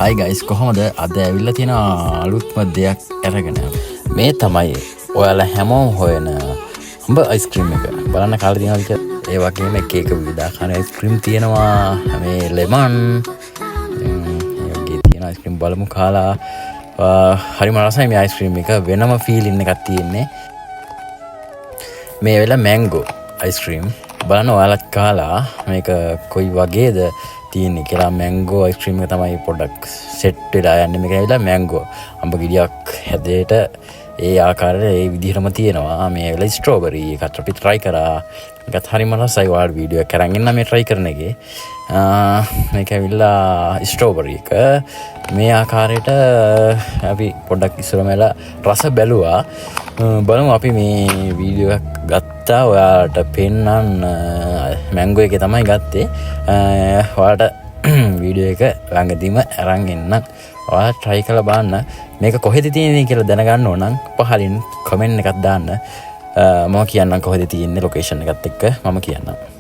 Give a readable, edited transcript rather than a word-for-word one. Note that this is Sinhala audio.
හයි ගයිස් කොහොමද අද ඇවිල්ලා තියෙන අලුත්ම දෙයක් අරගෙන මේ තමයි ඔයාලා හැමෝම හොයන උඹ අයිස්ක්‍රීම් එක බලන්න කාලා තියෙනවද කියලා ඒ වගේම එක විවිධාකාර අයිස්ක්‍රීම් තියෙනවා මේ ලෙමන් යෝගී තියෙන අයිස්ක්‍රීම් බලමු කාලා හරිම රසයි මේ අයිස්ක්‍රීම් එක වෙනම ෆීලින් එකක් තියෙන්නේ මේ වෙලාව මැංගෝ අයිස්ක්‍රීම් බලන්න ඔයාලත් කාලා මේක කොයි වගේද තියෙන්නේ කියලා මැංගෝ අයිස්ක්‍රීම් එක තමයි පොඩ්ඩක් සෙට් වෙලා යන්නේ මේක ඇවිල්ලා මැංගෝ අඹ ගෙඩියක් හැදේට ඒ ආකාරයට ඒ විදිහටම තියෙනවා මේ වෙලාව ස්ට්‍රෝබෙරි එකත් අපි try කරා ඒකත් හරිම රසයි ඔයාලා වීඩියෝ එක අරන් ඉන්න මේ try කරන එකේ මේක ඇවිල්ලා ස්ට්‍රෝබෙරි එක මේ ආකාරයට අපි පොඩ්ඩක් ඉස්සරම වෙලා රස බැලුවා බලමු අපි මේ වීඩියෝ එක ගත්තා ඔයාලට පෙන්නන්න මැංගෝ එකේ තමයි ගත්තේ ඔයාලට වීඩියෝ එක ළඟදීම අරන් එන්න ඔයාලා try කරලා බලන්න මේක කොහෙද තියෙන්නේ කියලා දැනගන්න ඕන නම් පහලින් කමෙන්ට් එකක් දාන්න මම කියන්නම් කොහෙද තියෙන්නේ ලොකේෂන් එකත් එක්ක මම කියන්නම්